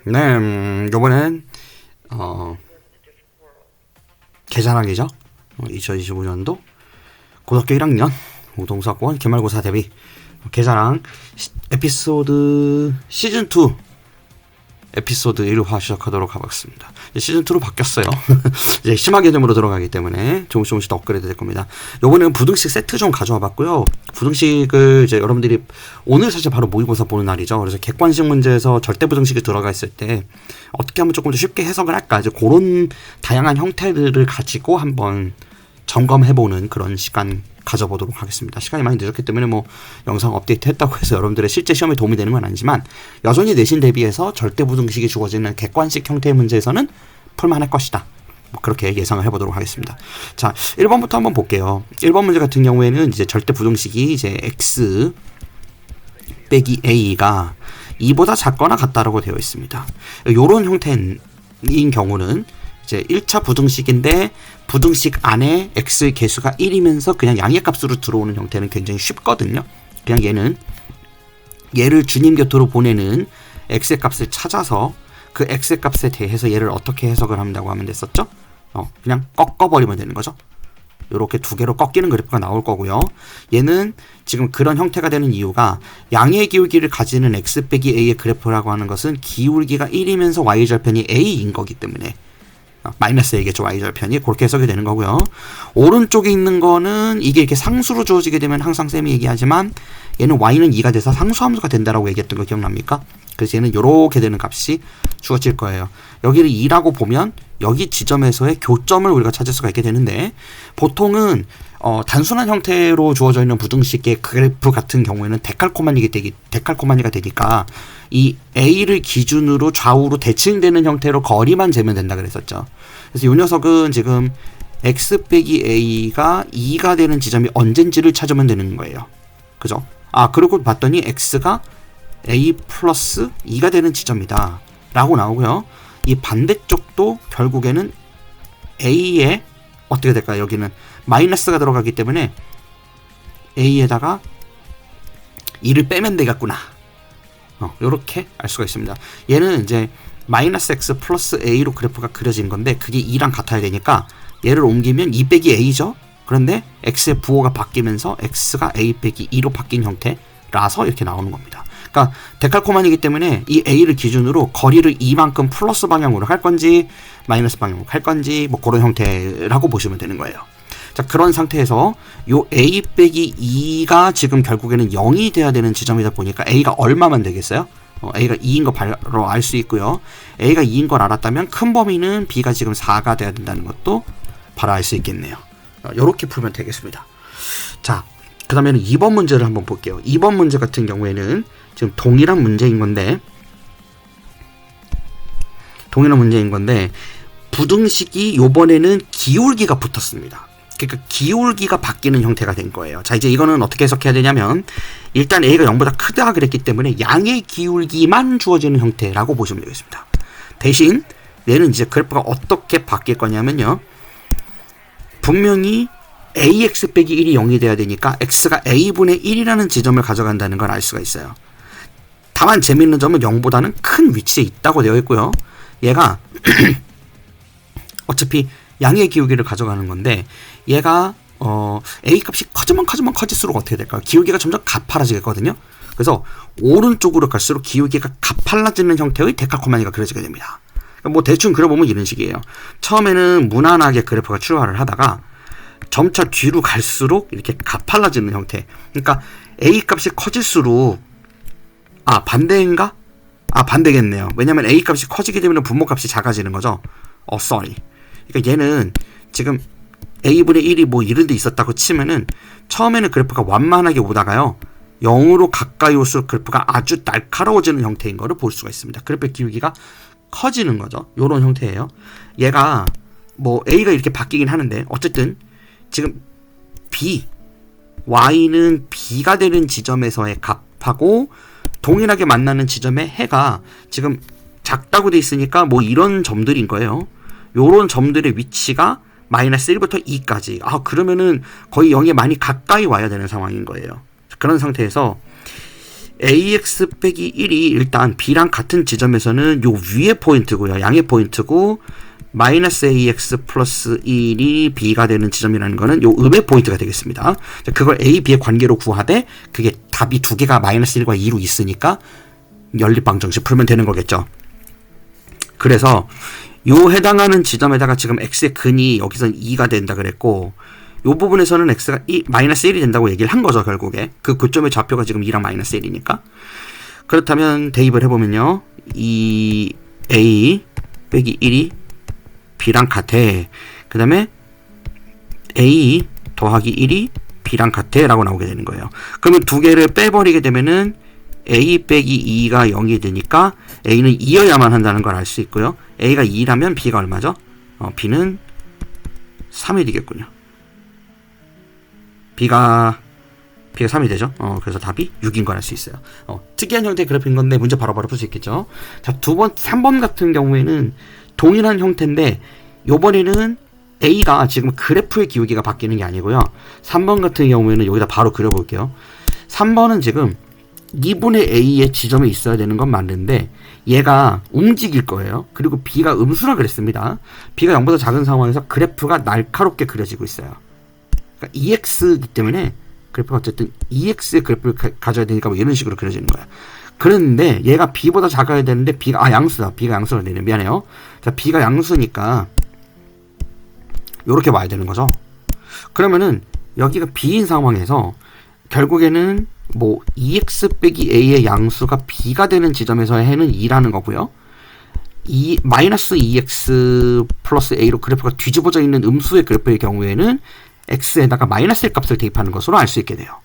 네, 요번엔 계산하기죠. 2025년도 고등학교 1학년 우동사학원 기말고사 대비 계산랑 에피소드 시즌2 에피소드 1화 시작하도록 하겠습니다. 시즌2로 바뀌었어요. 이제 심화 개념으로 들어가기 때문에 조금씩 더 업그레이드 될 겁니다. 요번에는 부등식 세트 좀 가져와 봤고요. 부등식을 이제 여러분들이 오늘 사실 바로 모의고사 보는 날이죠. 그래서 객관식 문제에서 절대 부등식이 들어가 있을 때 어떻게 하면 조금 더 쉽게 해석을 할까, 이제 그런 다양한 형태들을 가지고 한번 점검해보는 그런 시간 가져보도록 하겠습니다. 시간이 많이 늦었기 때문에 뭐 영상 업데이트 했다고 해서 여러분들의 실제 시험에 도움이 되는 건 아니지만, 여전히 내신 대비해서 절대 부등식이 주어지는 객관식 형태의 문제에서는 풀만할 것이다, 뭐 그렇게 예상을 해보도록 하겠습니다. 자, 1번부터 한번 볼게요. 1번 문제 같은 경우에는 이제 절대 부등식이 이제 x 빼기 a가 2보다 작거나 같다라고 되어 있습니다. 요런 형태인 경우는 이제 1차 부등식인데 부등식 안에 x의 개수가 1이면서 그냥 양의 값으로 들어오는 형태는 굉장히 쉽거든요. 그냥 얘를 주님 곁으로 보내는 x의 값을 찾아서 그 x의 값에 대해서 얘를 어떻게 해석을 한다고 하면 됐었죠? 그냥 꺾어버리면 되는 거죠. 이렇게 두 개로 꺾이는 그래프가 나올 거고요. 얘는 지금 그런 형태가 되는 이유가 양의 기울기를 가지는 x 빼기 a의 그래프라고 하는 것은 기울기가 1이면서 y절편이 a인 거기 때문에 마이너스 a겠죠. y절편이 그렇게 해석이 되는 거고요. 오른쪽에 있는 거는 이게 이렇게 상수로 주어지게 되면 항상 쌤이 얘기하지만 얘는 y는 2가 돼서 상수함수가 된다라고 얘기했던 거 기억납니까? 그래서 얘는 이렇게 되는 값이 주어질 거예요. 여기를 2라고 보면 여기 지점에서의 교점을 우리가 찾을 수가 있게 되는데, 보통은 단순한 형태로 주어져 있는 부등식의 그래프 같은 경우에는 데칼코마니가 되니까 이 a를 기준으로 좌우로 대칭되는 형태로 거리만 재면 된다 그랬었죠. 그래서 이 녀석은 지금 x 빼기 a가 2가 되는 지점이 언젠지를 찾으면 되는 거예요. 그죠? 그리고 봤더니 x가 a 플러스 2가 되는 지점이다 라고 나오고요. 이 반대쪽도 결국에는 a에 어떻게 될까요? 여기는 마이너스가 들어가기 때문에 a에다가 2를 빼면 되겠구나, 요렇게 알 수가 있습니다. 얘는 이제 마이너스 x 플러스 a로 그래프가 그려진 건데 그게 2랑 같아야 되니까 얘를 옮기면 2 빼기 a죠. 그런데 x의 부호가 바뀌면서 x가 a 빼기 2로 바뀐 형태라서 이렇게 나오는 겁니다. 그러니까 데칼코마니이기 때문에 이 a를 기준으로 거리를 2만큼 플러스 방향으로 할 건지 마이너스 방향으로 할 건지 뭐 그런 형태라고 보시면 되는 거예요. 자, 그런 상태에서 요 a 빼기 2가 지금 결국에는 0이 돼야 되는 지점이다 보니까 a가 얼마만 되겠어요? a가 2인 거 바로 알 수 있고요. a가 2인 걸 알았다면 큰 범위는 b가 지금 4가 돼야 된다는 것도 바로 알 수 있겠네요. 요렇게 풀면 되겠습니다. 자, 그 다음에는 2번 문제를 한번 볼게요. 2번 문제 같은 경우에는 지금 동일한 문제인 건데 부등식이 요번에는 기울기가 붙었습니다. 그러니까 기울기가 바뀌는 형태가 된 거예요. 자, 이제 이거는 어떻게 해석해야 되냐면, 일단 a가 0보다 크다 그랬기 때문에 양의 기울기만 주어지는 형태라고 보시면 되겠습니다. 대신 얘는 이제 그래프가 어떻게 바뀔 거냐면요, 분명히 ax 빼기 1이 0이 돼야 되니까 x가 a분의 1이라는 지점을 가져간다는 걸 알 수가 있어요. 다만 재미있는 점은 0보다는 큰 위치에 있다고 되어 있고요. 얘가 어차피 양의 기울기를 가져가는 건데, 얘가 a 값이 커지면 커질수록 어떻게 될까요? 기울기가 점점 가팔라지겠거든요. 그래서 오른쪽으로 갈수록 기울기가 가팔라지는 형태의 데칼코마니가 그려지게 됩니다. 그러니까 뭐 대충 그려보면 이런 식이에요. 처음에는 무난하게 그래프가 출발을 하다가 점차 뒤로 갈수록 이렇게 가팔라지는 형태. 그러니까 a 값이 커질수록 반대인가? 반대겠네요. 왜냐면 a 값이 커지게 되면 분모값이 작아지는 거죠. sorry. 그러니까 얘는 지금 a분의 1이 뭐 이런 데 있었다고 치면은 처음에는 그래프가 완만하게 오다가요, 0으로 가까이 올수록 그래프가 아주 날카로워지는 형태인 거를 볼 수가 있습니다. 그래프의 기울기가 커지는 거죠. 요런 형태예요. 얘가 뭐 a가 이렇게 바뀌긴 하는데 어쨌든 지금 y는 b가 되는 지점에서의 값하고 동일하게 만나는 지점의 해가 지금 작다고 돼 있으니까 뭐 이런 점들인 거예요. 요런 점들의 위치가 마이너스 1부터 2까지. 그러면은 거의 0에 많이 가까이 와야 되는 상황인 거예요. 그런 상태에서 ax 빼기 1이 일단 b랑 같은 지점에서는 요 위의 포인트고요. 양의 포인트고 마이너스 ax 플러스 1이 b가 되는 지점이라는 거는 요 음의 포인트가 되겠습니다. 자, 그걸 a, b의 관계로 구하되 그게 답이 두 개가 마이너스 1과 2로 있으니까 연립방정식 풀면 되는 거겠죠. 그래서 요 해당하는 지점에다가 지금 x의 근이 여기서는 2가 된다 그랬고 요 부분에서는 x가 마이너스 1이 된다고 얘기를 한 거죠. 결국에 그 교점의 좌표가 지금 2랑 마이너스 1이니까. 그렇다면 대입을 해보면요 2a 빼기 1이 b랑 같아. 그 다음에 a 더하기 1이 b랑 같아 라고 나오게 되는 거예요. 그러면 두 개를 빼버리게 되면은 a 빼기 2가 0이 되니까 a는 2여야만 한다는 걸 알 수 있고요. a가 2라면 b가 얼마죠? b는 3이 되겠군요. b가 3이 되죠. 그래서 답이 6인 걸 알 수 있어요. 특이한 형태의 그래프인 건데 문제 바로바로 풀 수 있겠죠. 자, 3번 같은 경우에는 동일한 형태인데 요번에는 a가 지금 그래프의 기울기가 바뀌는 게 아니고요. 3번 같은 경우에는 여기다 바로 그려볼게요. 3번은 지금 2분의 a의 지점에 있어야 되는 건 맞는데 얘가 움직일 거예요. 그리고 b가 음수라 그랬습니다. b가 0보다 작은 상황에서 그래프가 날카롭게 그려지고 있어요. 그러니까 EX이기 때문에 그래프가 어쨌든 EX의 그래프를 가져야 되니까 뭐 이런 식으로 그려지는 거야. 그런데 얘가 B보다 작아야 되는데 B가 양수다. B가 양수가 되네. 미안해요. 자, B가 양수니까 요렇게 와야 되는 거죠. 그러면은 여기가 B인 상황에서 결국에는 뭐 EX 빼기 A의 양수가 B가 되는 지점에서 해는 2라는 거고요. 마이너스 EX 플러스 A로 그래프가 뒤집어져 있는 음수의 그래프의 경우에는 x에다가 마이너스 1 값을 대입하는 것으로 알 수 있게 돼요.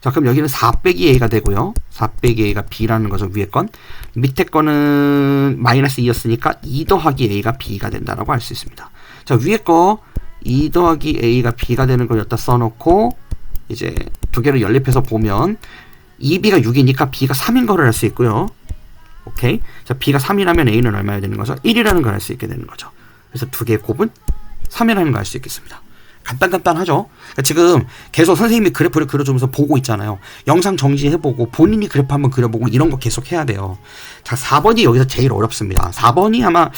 자, 그럼 여기는 4 빼기 a가 되고요. 4 빼기 a가 b라는 거죠. 위에 건. 밑에 거는 마이너스 2였으니까 2 더하기 a가 b가 된다라고 알 수 있습니다. 자, 위에 거 2 더하기 a가 b가 되는 걸 여기다 써놓고 이제 두 개를 연립해서 보면 2b가 6이니까 b가 3인 거를 알 수 있고요. 오케이. 자, b가 3이라면 a는 얼마야 되는 거죠? 1이라는 걸 알 수 있게 되는 거죠. 그래서 두 개의 곱은 3이라는 걸 알 수 있겠습니다. 간단하죠? 그러니까 지금 계속 선생님이 그래프를 그려주면서 보고 있잖아요. 영상 정지해보고 본인이 그래프 한번 그려보고 이런 거 계속 해야 돼요. 자, 4번이 여기서 제일 어렵습니다. 4번이 아마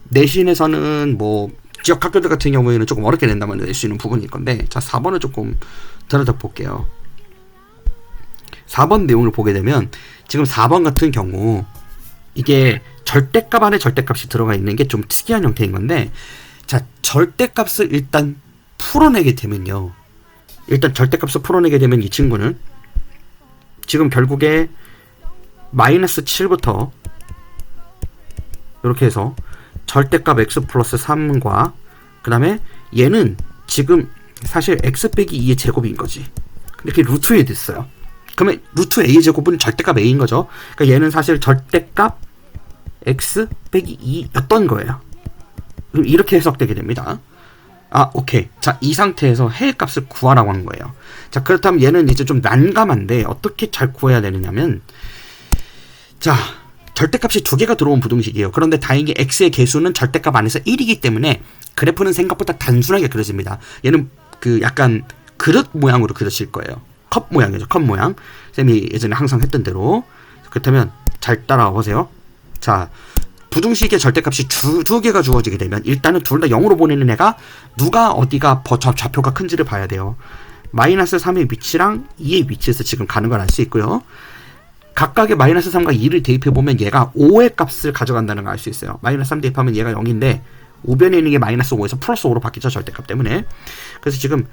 내신에서는 뭐 지역 학교들 같은 경우에는 조금 어렵게 낸다면 낼 수 있는 부분일 건데, 자, 4번을 조금 들여다 볼게요. 4번 내용을 보게 되면 지금 4번 같은 경우 이게 절대값 안에 절대값이 들어가 있는 게 좀 특이한 형태인 건데, 자, 절대값을 일단 풀어내게 되면요. 일단 절대값을 풀어내게 되면 이 친구는 지금 결국에 마이너스 7부터 이렇게 해서 절대값 x 플러스 3과 그 다음에 얘는 지금 사실 x 빼기 2의 제곱인 거지. 근데 그게 루트 에 됐어요. 그러면 루트 a의 제곱은 절대값 a인 거죠. 그러니까 얘는 사실 절대값 x 빼기 2였던 거예요. 그럼 이렇게 해석되게 됩니다. 오케이. 자, 이 상태에서 해의 값을 구하라고 하는 거예요. 자, 그렇다면 얘는 이제 좀 난감한데 어떻게 잘 구해야 되느냐면, 자, 절대값이 두 개가 들어온 부등식이에요. 그런데 다행히 x의 개수는 절대값 안에서 1이기 때문에 그래프는 생각보다 단순하게 그려집니다. 얘는 그 약간 그릇 모양으로 그려질 거예요. 컵 모양이죠. 컵 모양. 쌤이 예전에 항상 했던 대로. 그렇다면 잘 따라와 보세요. 자, 부등식의 절대값이 두 개가 주어지게 되면 일단은 둘 다 0으로 보내는 애가 누가 어디가 좌표가 큰지를 봐야 돼요. 마이너스 3의 위치랑 2의 위치에서 지금 가는 걸 알 수 있고요. 각각의 마이너스 3과 2를 대입해보면 얘가 5의 값을 가져간다는 걸 알 수 있어요. 마이너스 3 대입하면 얘가 0인데 우변에 있는 게 마이너스 5에서 플러스 5로 바뀌죠. 절대값 때문에. 그래서 지금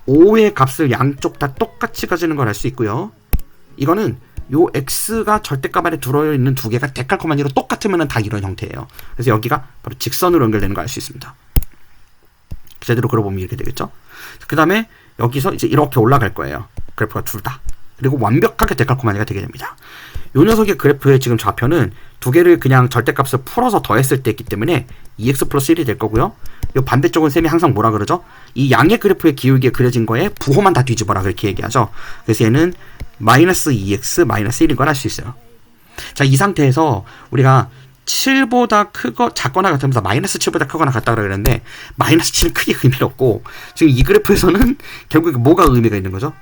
5의 값을 양쪽 다 똑같이 가지는 걸 알 수 있고요. 이거는 요 x가 절대값 안에 들어있는 두 개가 데칼코마니로 똑같으면 다 이런 형태예요. 그래서 여기가 바로 직선으로 연결되는 걸 알 수 있습니다. 제대로 그려보면 이렇게 되겠죠. 그 다음에 여기서 이제 이렇게 올라갈 거예요. 그래프가 둘 다. 그리고 완벽하게 데칼코마니가 되게 됩니다. 요 녀석의 그래프의 지금 좌표는 두 개를 그냥 절대값을 풀어서 더했을 때 있기 때문에 2x 플러스 1이 될 거고요. 요 반대쪽은 쌤이 항상 뭐라 그러죠? 이 양의 그래프의 기울기에 그려진 거에 부호만 다 뒤집어라 그렇게 얘기하죠. 그래서 얘는 마이너스 2x 마이너스 1인 걸 알 수 있어요. 자, 이 상태에서 우리가 7보다 작거나 같으면서 마이너스 7보다 크거나 같다 그랬는데 마이너스 7은 크게 의미가 없고 지금 이 그래프에서는 결국 뭐가 의미가 있는 거죠?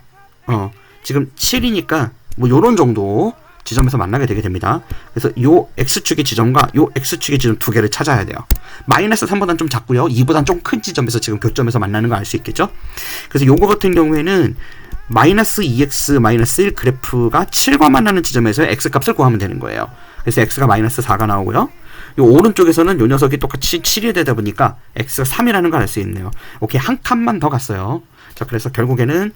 지금 7이니까 뭐 요런 정도 지점에서 만나게 되게 됩니다. 그래서 요 X축의 지점과 요 X축의 지점 두 개를 찾아야 돼요. 마이너스 3보다는 좀 작고요. 2보다는 좀 큰 지점에서 지금 교점에서 만나는 거 알 수 있겠죠? 그래서 요거 같은 경우에는 마이너스 2x 마이너스 1 그래프가 7과 만나는 지점에서 x값을 구하면 되는 거예요. 그래서 x가 마이너스 4가 나오고요. 요 오른쪽에서는 요 녀석이 똑같이 7이 되다 보니까 x가 3이라는 걸 알 수 있네요. 오케이, 한 칸만 더 갔어요. 자, 그래서 결국에는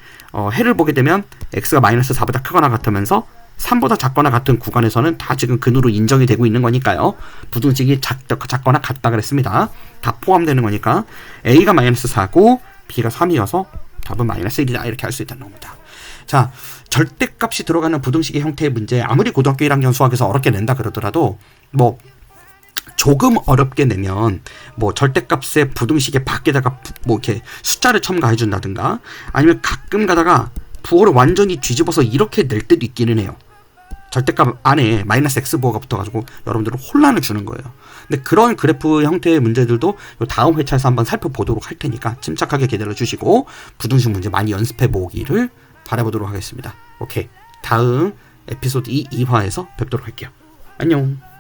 해를 보게 되면 x가 마이너스 4보다 크거나 같으면서 3보다 작거나 같은 구간에서는 다 지금 근으로 인정이 되고 있는 거니까요. 부등식이 작거나 같다 그랬습니다. 다 포함되는 거니까 a가 마이너스 4고 b가 3이어서 답은 마이너스 1이다 이렇게 할 수 있다는 겁니다. 자, 절대값이 들어가는 부등식의 형태의 문제, 아무리 고등학교 1학년 수학에서 어렵게 낸다 그러더라도 뭐 조금 어렵게 내면 뭐 절대값의 부등식의 밖에다가 뭐 이렇게 숫자를 첨가해 준다든가 아니면 가끔 가다가 부호를 완전히 뒤집어서 이렇게 낼 때도 있기는 해요. 절대값 안에 마이너스 x 부호가 붙어가지고 여러분들은 혼란을 주는 거예요. 근데 그런 그래프 형태의 문제들도 다음 회차에서 한번 살펴보도록 할 테니까 침착하게 기다려 주시고 부등식 문제 많이 연습해 보기를 바라보도록 하겠습니다. 오케이, 다음 에피소드 2화에서 뵙도록 할게요. 안녕.